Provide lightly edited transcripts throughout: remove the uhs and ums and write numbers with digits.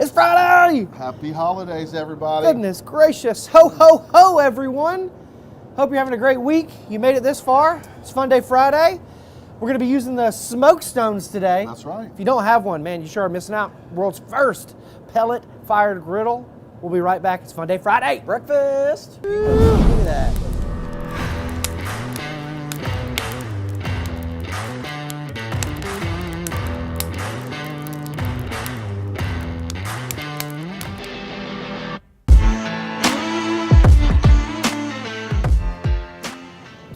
It's Friday! Happy holidays, everybody. Goodness gracious. Ho, ho, ho, everyone. Hope you're having a great week. You made it this far. It's Funday Friday. We're going to be using the SmokeStones today. That's right. If you don't have one, man, you sure are missing out. World's first pellet-fired griddle. We'll be right back. It's Funday Friday. Breakfast. Look at that.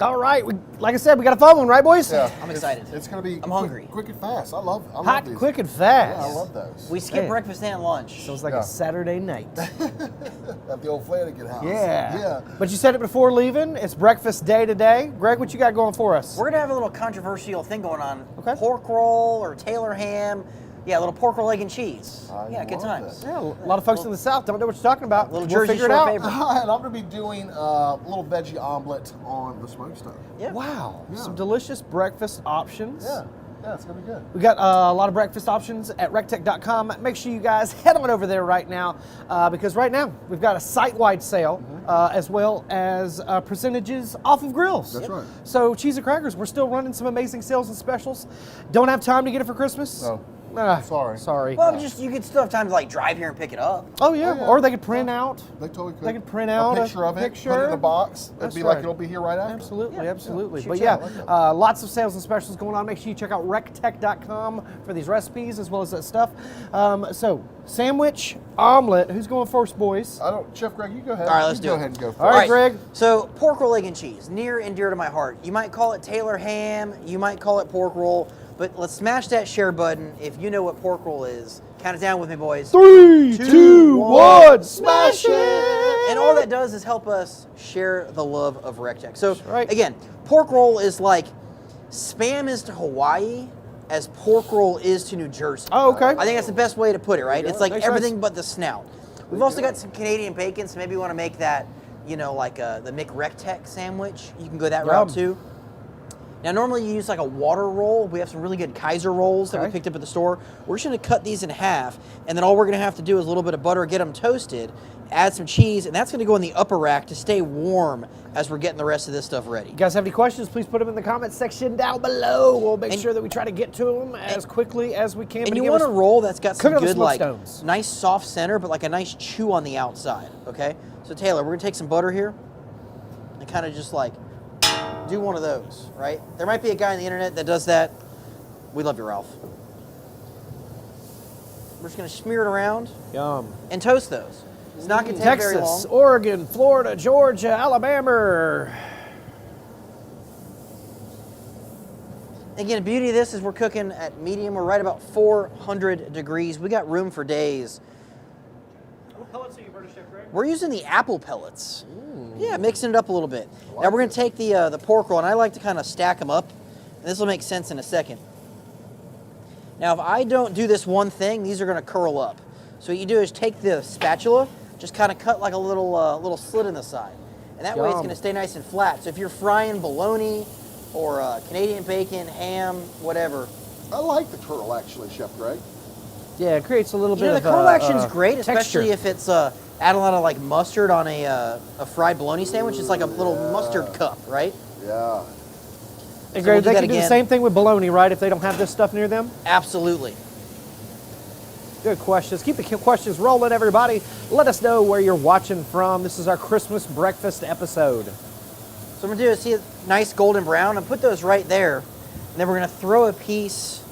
All right. Like I said, we got a fun one, right, boys? Yeah, I'm excited. It's going to be. I'm hungry. Quick and fast. I love Hot, these. quick, and fast. Yeah, I love those. We skip Man. breakfast and lunch. So it's like Yeah. a Saturday night. At the old Flanagan house. Yeah. Yeah. But you said it before leaving. It's breakfast day today. Greg, what you got going for us? We're gonna have a little controversial thing going on. Okay. Pork roll or Taylor ham. Yeah, a little pork roll, egg, and cheese. I Good love times. that. Yeah, a lot of folks in the South don't know what you're talking about. Little We'll Jersey figure it Shore out. favorite. And I'm going to be doing a little veggie omelet on the SmokeStone. Yeah. Wow, Yeah. some delicious breakfast options. Yeah, it's going to be good. We got a lot of breakfast options at rectech.com. Make sure you guys head on over there right now because right now we've got a site-wide sale as well as percentages off of grills. That's right. So cheese and crackers, we're still running some amazing sales and specials. Don't have time to get it for Christmas? No. Sorry. Sorry. Well, you could still have time to like drive here and pick it up. Oh yeah, Oh, yeah. or they could print out. They totally could. They could print out a picture of it, picture. put it in a box. That's It'd be right. like it'll be here right after. Absolutely, Yeah. absolutely. Yeah, But shoot, yeah, yeah, I like lots of sales and specials going on. Make sure you check out rectech.com for these recipes as well as that stuff. So, sandwich, omelet. Who's going first, boys? Chef Greg, you go ahead. All right, let's You do go it. ahead and go first. All right, Greg. So pork roll, egg, and cheese, near and dear to my heart. You might call it Taylor ham, you might call it pork roll, but let's smash that share button if you know what pork roll is. Count it down with me, boys. 3, 2, 1, smash it! And all that does is help us share the love of RecTech. So right. again, pork roll is like Spam is to Hawaii as pork roll is to New Jersey. Oh, okay. I think that's the best way to put it, right? It's like Makes everything sense. but the snout. We've also got some Canadian bacon, so maybe you want to make that, like the McRecTech sandwich. You can go that route Yum. too. Now, normally you use like a water roll. We have some really good Kaiser rolls that we Okay. picked up at the store. We're just gonna cut these in half, and then all we're gonna have to do is a little bit of butter, get them toasted, add some cheese, and that's gonna go in the upper rack to stay warm as we're getting the rest of this stuff ready. You guys have any questions, please put them in the comment section down below. We'll make sure that we try to get to them as quickly as we can. And But you give want us- a roll that's got some cook it on the good, like, SmokeStones. nice soft center, but like a nice chew on the outside, okay? So Taylor, we're gonna take some butter here and kind of just like do one of those, right? There might be a guy on the internet that does that. We love you, Ralph. We're just gonna smear it around Yum. and toast those. It's not gonna take very long. Texas, Oregon, Florida, Georgia, Alabama. Again, the beauty of this is we're cooking at medium. We're right about 400 degrees. We got room for days. What pellets are you burning, Chef Greg? We're using the apple pellets. Yeah, mixing it up a little bit. Now we're going to take the pork roll, and I like to kind of stack them up. And this will make sense in a second. Now, if I don't do this one thing, these are going to curl up. So what you do is take the spatula, just kind of cut like a little slit in the side. And that way it's Yum. going to stay nice and flat. So if you're frying bologna or Canadian bacon, ham, whatever. I like the curl, actually, Chef Greg. Yeah, it creates a little You bit know, of the curl action's great, texture. especially if it's add a lot of like mustard on a fried bologna sandwich. It's like a little mustard cup, right? Yeah. Hey, So Greg, we'll do they that can do the again. same thing with bologna, right? If they don't have this stuff near them. Absolutely. Good questions. Keep the questions rolling, everybody. Let us know where you're watching from. This is our Christmas breakfast episode. So what I'm gonna do is see a nice golden brown and put those right there. And then we're gonna throw a piece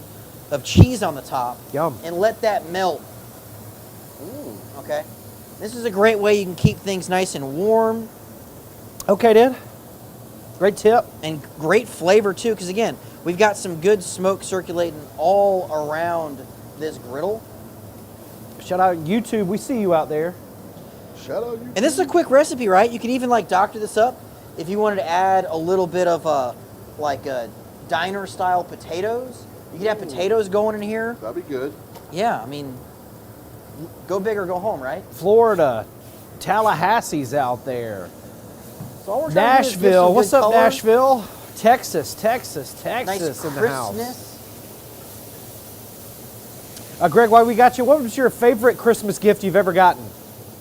of cheese on the top. Yum. And let that melt. Okay. This is a great way you can keep things nice and warm Okay, dude. Great tip. and great flavor too, because again, we've got some good smoke circulating all around this griddle. Shout out YouTube. We see you out there. Shout out you. And this is a quick recipe, right? You can even like doctor this up if you wanted to add a little bit of diner style potatoes. You could have potatoes going in here. That'd be good. Yeah, I mean, go big or go home, right? Florida, Tallahassee's out there. So all we're trying to do is give Nashville. some What's good up, color, Nashville? Texas Nice in the house. crispness. Greg, while we got you, what was your favorite Christmas gift you've ever gotten?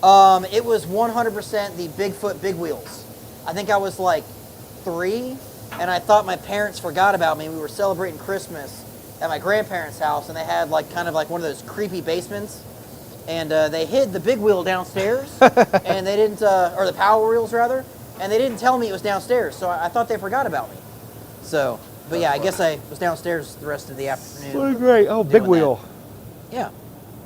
It was 100% the Bigfoot Big Wheels. I think I was like 3, and I thought my parents forgot about me. We were celebrating Christmas at my grandparents' house, and they had like kind of like one of those creepy basements, and they hid the big wheel downstairs, and they didn't, or the Power Wheels rather, and they didn't tell me it was downstairs, so I thought they forgot about me. So, but yeah, I guess I was downstairs the rest of the afternoon. So great. Oh, big wheel. That. Yeah.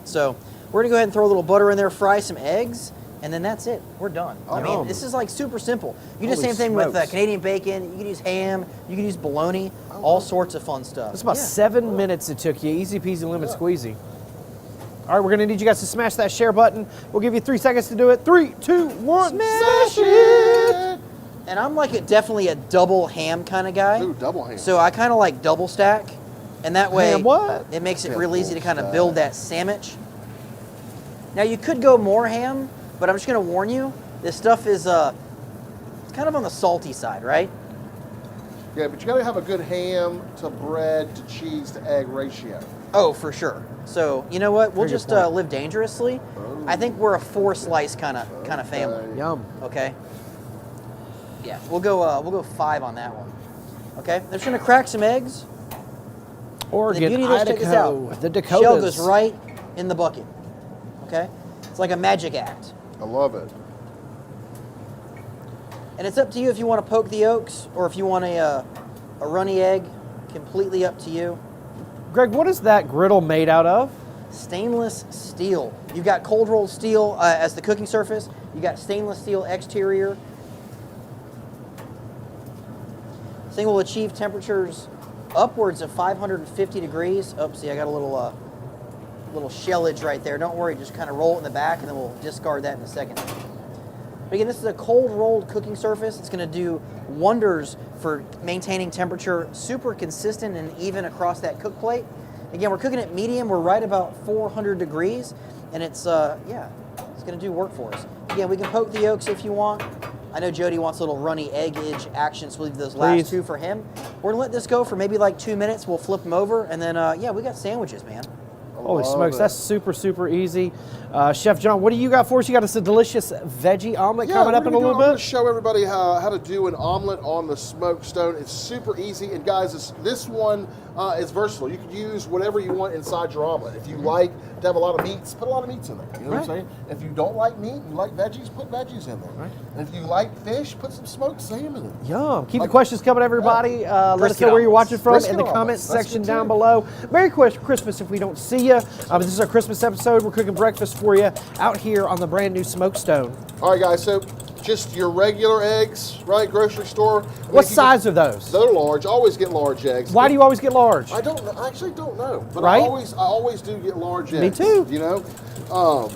So we're gonna go ahead and throw a little butter in there, fry some eggs, and then that's it. We're done. I mean, this is like super simple. You do the same thing with Canadian bacon. You can use ham. You can use bologna. All sorts of fun stuff. It's about 7 minutes it took you. Easy peasy, lemon squeezy. All right, we're gonna need you guys to smash that share button. We'll give you 3 seconds to do it. 3, 2, 1, smash it! And I'm like definitely a double ham kind of guy. Ooh, double ham. So I kind of like double stack, and that way what? it makes it real easy to kind of build that sandwich. Now you could go more ham, but I'm just gonna warn you, this stuff is it's kind of on the salty side, right? Yeah, but you gotta have a good ham to bread to cheese to egg ratio. Oh, for sure. So you know what? We'll just live dangerously. I think we're a 4-slice kind of family. Yum. Okay. Yeah, we'll go 5 on that one. Okay. I'm just gonna crack some eggs. Oregon, The beauty of this, check this Idaho, out. the Dakotas. Shell goes right in the bucket. Okay. It's like a magic act. I love it. And it's up to you if you want to poke the yolks or if you want a runny egg. Completely up to you. Greg, what is that griddle made out of? Stainless steel. You've got cold rolled steel as the cooking surface. You got stainless steel exterior. This thing will achieve temperatures upwards of 550 degrees. Oh, see, I got a little shellage right there. Don't worry, just kind of roll it in the back, and then we'll discard that in a second. But again, this is a cold rolled cooking surface. It's going to do wonders for maintaining temperature super consistent and even across that cook plate. Again, we're cooking at medium. We're right about 400 degrees, and it's it's going to do work for us. Again, we can poke the yolks if you want. I know Jody wants a little runny egg-edge action, so we'll leave those last 2 for him. We're going to let this go for maybe like 2 minutes. We'll flip them over, and then, yeah, we got sandwiches, man. Holy smokes, that's super, super easy. Chef John, what do you got for us? You got us a delicious veggie omelet coming up in a little bit? I'm going to show everybody how to do an omelet on the SmokeStone. It's super easy, and guys, this one is versatile. You can use whatever you want inside your omelet. If you like to have a lot of meats, put a lot of meats in there. You know what I'm saying? If you don't like meat, you like veggies, put veggies in there. Right. And if you like fish, put some smoked salmon in there. Yum. Keep the questions coming, everybody. Let us know where you're watching from in the comments section down below. Merry Christmas if we don't see you. This is our Christmas episode. We're cooking breakfast for you out here on the brand new SmokeStone. All right, guys, so just your regular eggs, right? Grocery store. What size are those? They're large. Always get large eggs. Why do you always get large? I don't know. I actually don't know. But right? I always do get large eggs. Me too. You know?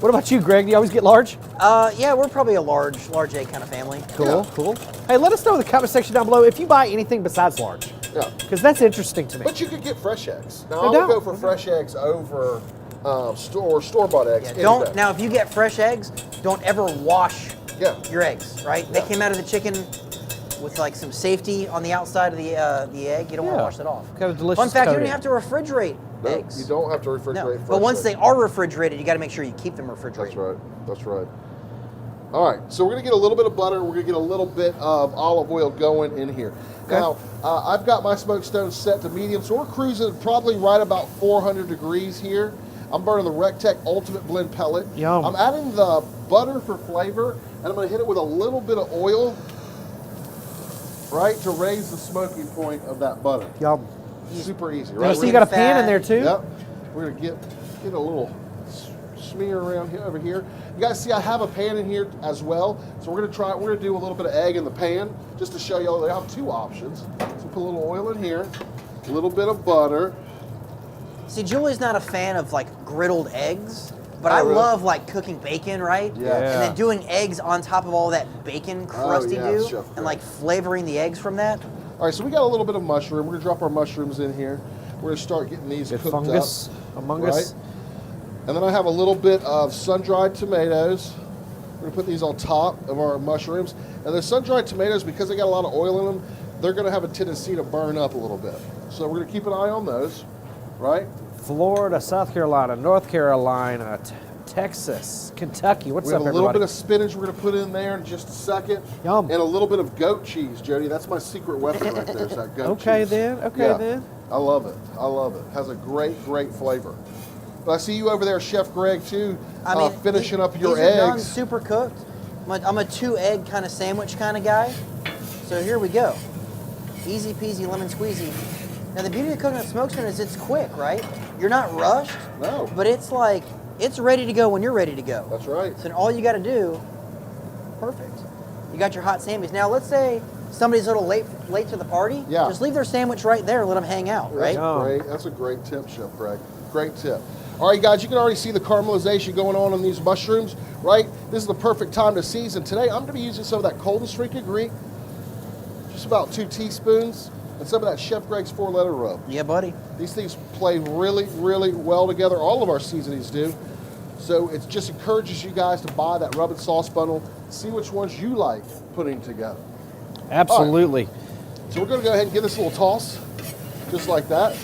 What about you, Greg? Do you always get large? Yeah, we're probably a large egg kind of family. Cool, cool. Hey, let us know in the comment section down below if you buy anything besides large. Yeah. Because that's interesting to me. But you could get fresh eggs. Now, I would go for fresh eggs over store-bought eggs. Yeah, now, if you get fresh eggs, don't ever wash your eggs, right? Yeah. They came out of the chicken with like some safety on the outside of the egg. You don't want to wash that off. Kind of delicious. Fun fact, coating. you don't have to refrigerate eggs. You don't have to refrigerate fresh but once eggs. they are refrigerated, you got to make sure you keep them refrigerated. That's right. That's right. All right, so we're going to get a little bit of butter. We're going to get a little bit of olive oil going in here. Okay. Now, I've got my SmokeStone set to medium, so we're cruising probably right about 400 degrees here. I'm burning the RecTech Ultimate Blend pellet. Yum. I'm adding the butter for flavor, and I'm going to hit it with a little bit of oil, right, to raise the smoking point of that butter. Yum. Super easy, right? So you got a pan in there too? Yep. We're going to get a little smear around here, over here. You guys see I have a pan in here as well. So we're going to do a little bit of egg in the pan just to show y'all they have 2 options. So put a little oil in here, a little bit of butter. See, Julie's not a fan of like griddled eggs, but I love like cooking bacon, right? Yeah. And then doing eggs on top of all that bacon crusty do, and like flavoring the eggs from that. All right, so we got a little bit of mushroom. We're going to drop our mushrooms in here. We're going to start getting these cooked fungus up. among us. And then I have a little bit of sun-dried tomatoes. We're going to put these on top of our mushrooms. And the sun-dried tomatoes, because they got a lot of oil in them, they're going to have a tendency to burn up a little bit. So we're going to keep an eye on those, right? Florida, South Carolina, North Carolina, Texas, Kentucky. What's We up, have a little everybody? bit of spinach we're going to put in there in just a second. Yum. And a little bit of goat cheese, Jody. That's my secret weapon right there, is that goat cheese. Okay then. I love it. I love it. Has a great, great flavor. But I see you over there, Chef Greg, too, finishing up your these are done eggs. super cooked. I'm a 2-egg kind of sandwich kind of guy. So here we go. Easy peasy lemon squeezy. Now the beauty of cooking at SmokeStone is it's quick, right? You're not rushed. No. But it's like, it's ready to go when you're ready to go. That's right. So then all you got to do, perfect. You got your hot Sammies. Now let's say somebody's a little late to the party. Yeah. Just leave their sandwich right there and let them hang out, right? That's great. That's a great tip, Chef Greg. Great tip. All right, guys, you can already see the caramelization going on these mushrooms, right? This is the perfect time to season. Today, I'm going to be using some of that cold and streaky Greek, just about 2 teaspoons, and some of that Chef Greg's 4-letter rub. Yeah, buddy. These things play really, really well together. All of our seasonings do. So it just encourages you guys to buy that rub and sauce bundle, see which ones you like putting together. Absolutely. Right. So we're going to go ahead and give this a little toss, just like that.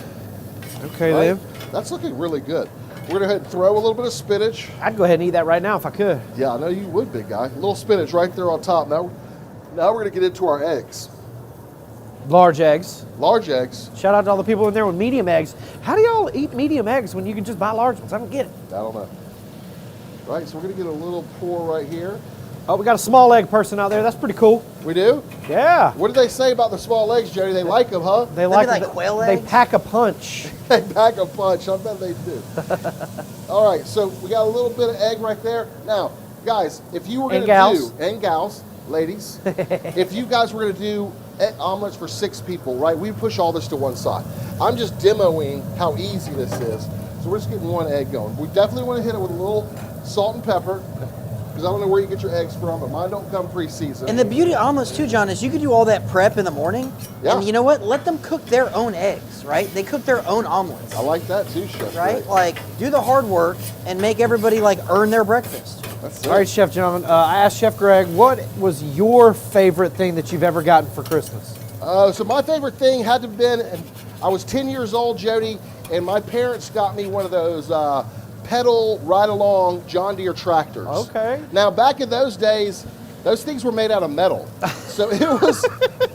Okay Right? then. That's looking really good. We're going to go ahead and throw a little bit of spinach. I'd go ahead and eat that right now if I could. Yeah, I know you would, big guy. A little spinach right there on top. Now we're going to get into our eggs. Large eggs. Large eggs. Shout out to all the people in there with medium eggs. How do y'all eat medium eggs when you can just buy large ones? I don't get it. I don't know. Right, so we're going to get a little pour right here. Oh, we got a small egg person out there. That's pretty cool. We do? Yeah. What did they say about the small eggs, Jody? They like them, huh? They like like them. quail They eggs? pack a punch. They pack a punch. I bet they do. All right, so we got a little bit of egg right there. Now, guys, if you were going to do, and gals, ladies, if you guys were going to do egg omelets for 6 people, right, we push all this to one side. I'm just demoing how easy this is. So we're just getting 1 egg going. We definitely want to hit it with a little salt and pepper, because I don't know where you get your eggs from, but mine don't come pre-seasoned. And the beauty of omelets too, John, is you could do all that prep in the morning. Yeah. And you know what? Let them cook their own eggs, right? They cook their own omelets. I like that too, Chef. Right? Greg. Like, do the hard work and make everybody like earn their breakfast. That's it. All right, Chef John. I asked Chef Greg, what was your favorite thing that you've ever gotten for Christmas? So my favorite thing had to have been, and I was 10 years old, Jody, and my parents got me one of those pedal ride-along John Deere tractors. Okay. Now, back in those days, those things were made out of metal. So it was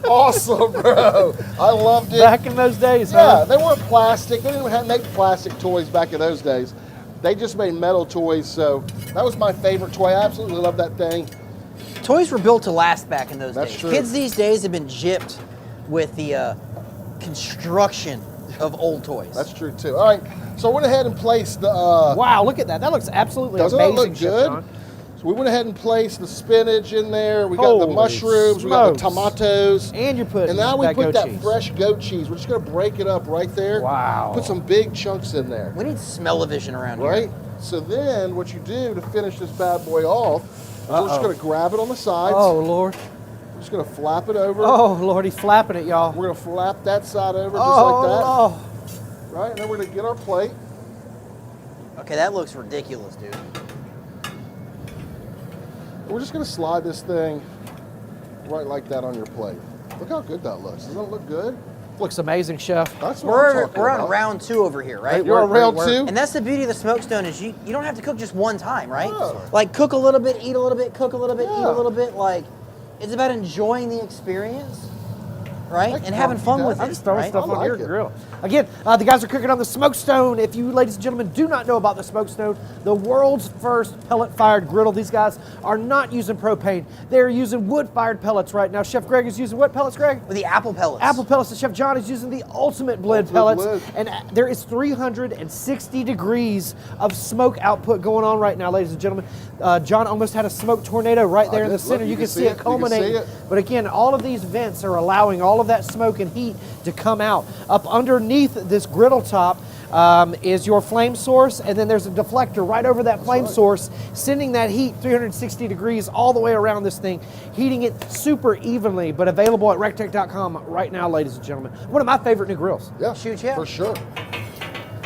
awesome, bro. I loved it. Back in those days, Yeah, huh? they weren't plastic. They didn't make plastic toys back in those days. They just made metal toys, so that was my favorite toy. I absolutely love that thing. Toys were built to last back in those That's days. true. Kids these days have been gypped with the construction of old toys. That's true, too. All right, so I went ahead and placed the... Wow, look at that. That looks absolutely Doesn't that amazing, look Chef good? John. So we went ahead and placed the spinach in there. We got the Holy mushrooms. We got the smokes. tomatoes. And you're putting And now we that put goat that cheese. fresh goat cheese. We're just going to break it up right there. Wow. Put some big chunks in there. We need smell-o-vision around here. Right? So then what you do to finish this bad boy off, is we're just going to grab it on the sides. Oh, Lord. We're just going to flap it over. Oh, Lord, he's flapping it, y'all. We're going to flap that side over just Oh, like that. oh. Right? And then we're going to get our plate. Okay, that looks ridiculous, dude. We're just going to slide this thing right like that on your plate. Look how good that looks. Doesn't it look good? Looks amazing, Chef. That's what I'm talking We're on about. round 2 over here, right? You're on round 2? And that's the beauty of the SmokeStone is you don't have to cook just one time, right? No. Like cook a little bit, eat a little bit, cook a little bit, eat Yeah. a little bit. Like it's about enjoying the experience, right? Like And having fun with I'm it, just throwing right? stuff I on like your it. grill. Again, the guys are cooking on the SmokeStone. If you, ladies and gentlemen, do not know about the SmokeStone, the world's first pellet-fired griddle, these guys are not using propane. They're using wood-fired pellets right now. Chef Greg is using what pellets, Greg? With the apple pellets. Apple pellets. And Chef John is using the ultimate blend Ultimate pellets. blend. And there is 360 degrees of smoke output going on right now, ladies and gentlemen. John almost had a smoke tornado right there in the did. center. Look, you can see it You can see culminating. it. But again, all of these vents are allowing all of that smoke and heat to come out. Up underneath this griddle top is your flame source, and then there's a deflector right over that flame source, sending that heat 360 degrees all the way around this thing, heating it super evenly, but available at rectech.com right now, ladies and gentlemen. One of my favorite new grills. Yeah, Shoot, yeah. for sure.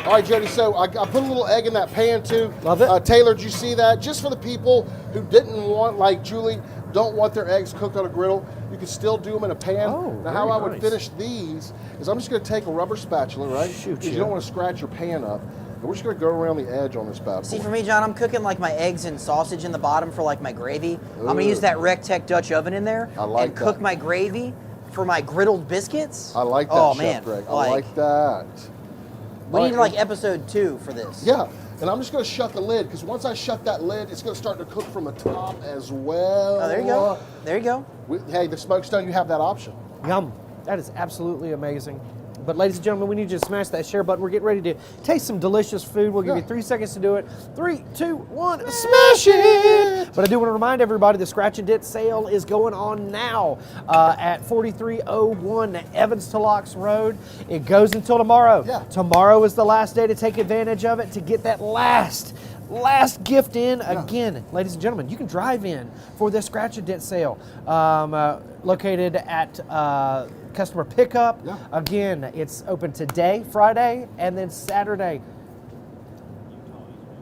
All right, Jody, so I put a little egg in that pan too. Love it. Taylor, did you see that? Just for the people who didn't want, like Julie, don't want their eggs cooked on a griddle, you can still do them in a pan. Oh, now, how I would nice. finish these is I'm just going to take a rubber spatula, right? Shoot, Because you don't want to scratch your pan up. And we're just going to go around the edge on this bad boy. See, for me, John, I'm cooking like my eggs and sausage in the bottom for like my gravy. I'm gonna use that Rectech Dutch oven in there I like and cook that. my gravy for my griddled biscuits. I like that, Oh Chef man, Greg. I like that. We All need right, like episode 2 for this. Yeah, and I'm just going to shut the lid, because once I shut that lid, it's going to start to cook from the top as well. Oh, there you go. There you go. Hey, the SmokeStone, you have that option. Yum. That is absolutely amazing. But ladies and gentlemen, we need you to smash that share button. We're getting ready to taste some delicious food. We'll give you 3 seconds to do it. 3, 2, 1, smash it! But I do want to remind everybody the Scratch and Dent sale is going on now at 4301 Evans to Locks Road. It goes until tomorrow. Yeah. Tomorrow is the last day to take advantage of it to get that last gift in. Again, ladies and gentlemen, you can drive in for this Scratch and Dent sale located at customer pickup. Yeah. Again, it's open today, Friday, and then Saturday.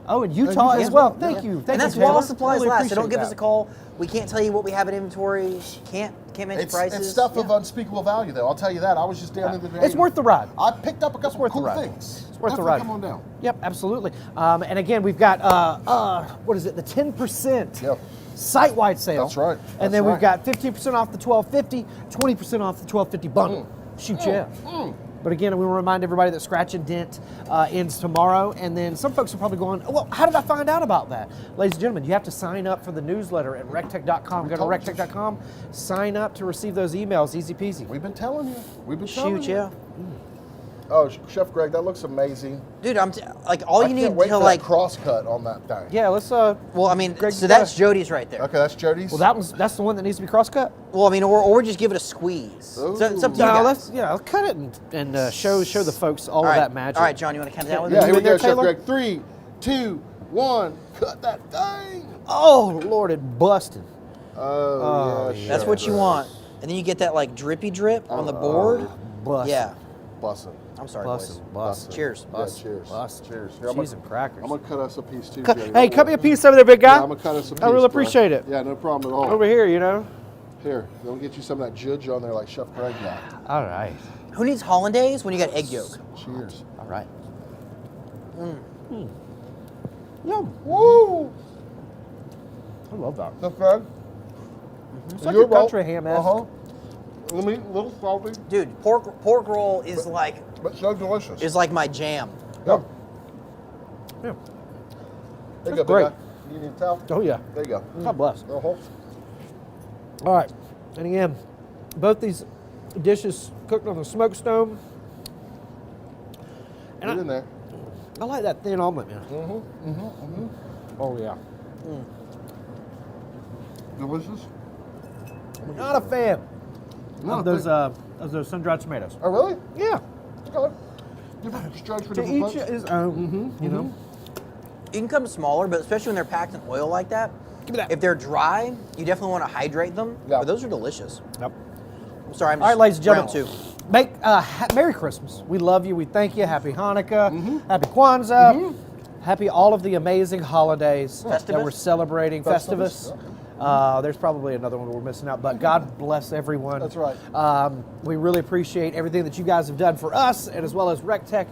Oh, in Utah as well. Thank you. Thank And you, that's while Taylor. supplies Really last. So don't appreciate give us a that. call. We can't tell you what we have in inventory. Can't mention prices. It's stuff of unspeakable value, though. I'll tell you that. I was just down in the day. It's worth the ride. I picked up a couple worth of cool the ride. things. It's worth the Definitely ride. Come on down. Yep, absolutely. And again, we've got what is it? The 10% Yep. site-wide sale. That's right. And That's then we've right. got 15% off the 1250, 20% off the 1250 bundle. Shoot, yeah. But again, we want to remind everybody that Scratch and Dent ends tomorrow. And then some folks are probably going, well, how did I find out about that? Ladies and gentlemen, you have to sign up for the newsletter at rectech.com. Go to rectech.com, sign up to receive those emails. Easy peasy. We've been telling you. We've been telling Shoot, you. yeah. Oh, Chef Greg, that looks amazing. Dude, like all I you can't need wait to for like. that cross cut on that thing. Yeah, let's. Well, I mean, Greg, so you that's gotta- Jody's right there. Okay, that's Jody's. Well, that's the one that needs to be cross-cut. Well, I mean, or just give it a squeeze. So it's up to you No, guys. let's cut it and show the folks all All of right. that magic. All right, John, you want to count that with Yeah, me? here we in there, go, Chef Taylor? Greg. 3, 2, 1. Cut that thing. Oh Lord, it busted. Oh, yeah. That's Chef what you Greg. want. And then you get that like drippy drip on the board. Busted. Yeah. Bussin'. I'm sorry, Busted. boys. Busted. Cheers. Yeah, cheers. Busted. Cheers. Here, Cheese and crackers. I'm gonna cut us a piece too. Cut- Jody. hey, cut me a piece over there, big guy. Yeah, I'm gonna cut us a piece. I really bro. appreciate it. Yeah, no problem at all. Over here, you know. Here, don't get you some of that judge on there like Chef Greg got. All right. Who needs hollandaise when you got egg yolk? Cheers. All right. Yum. Woo! I love that. Chef Greg. It's like your country ham-esque. Uh-huh. Let me, a little salty, Dude, pork roll is like but so delicious. my jam. Yeah. Yeah. There you That's go, great. big guy. You need a towel? Oh yeah. There you go. God bless. Uh-huh. All right. And again, both these dishes cooked on the SmokeStone. Get in there. I like that thin omelet, man. Oh yeah. Delicious. Not a fan Not of a those sun-dried tomatoes. Oh, really? Yeah. Okay. Different strokes for To different each folks. his own. You know. You can come smaller, but especially when they're packed in oil like that. Give me that. If they're dry, you definitely want to hydrate them. Yeah. But those are delicious. Yep. I'm sorry, I'm All right, just ladies and round gentlemen. two. Make Merry Christmas. We love you. We thank you. Happy Hanukkah. Happy Kwanzaa. Happy all of the amazing holidays that Festivus? we're celebrating. Festivus. There's probably another one we're missing out, but God bless everyone. That's right. We really appreciate everything that you guys have done for us, and as well as RecTech.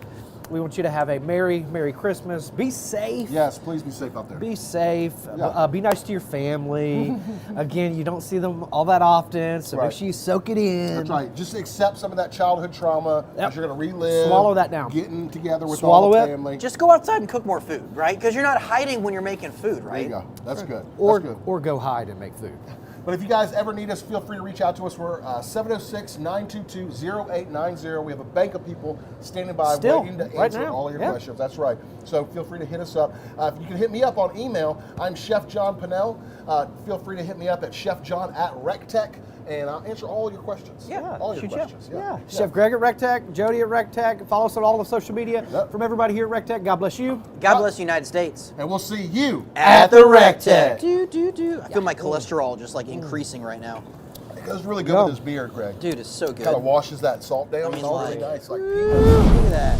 We want you to have a Merry Christmas. Be safe. Yes, please be safe out there. Be safe. Yeah. Be nice to your family. Again, you don't see them all that often, so Right. make sure you soak it in. That's right. Just accept some of that childhood trauma that you're going to relive. Swallow that down. Getting together with Swallow all the it. family. Just go outside and cook more food, right? Because you're not hiding when you're making food, there right? you go. That's good. Or, That's good. or go hide and make food. But if you guys ever need us, feel free to reach out to us. We're 706-922-0890. We have a bank of people standing by Still, waiting to right answer now. all of your Yeah. questions. That's right. So feel free to hit us up. You can hit me up on email. I'm Chef John Pinnell. Feel free to hit me up at chefjohn@rectech, and I'll answer all your questions. Yeah, all your shoot, yeah. questions. Yeah. Chef Greg at RecTech, Jody at RecTech. Follow us on all the social media. Yep. From everybody here at RecTech, God bless you. God bless the United States. And we'll see you At the RecTech. Do. I feel my cholesterol just like increasing right now. It goes really good Go. with this beard, Greg. Dude, it's so good. Kind of washes that salt down. I mean, it's all really like- nice. Like Look at that.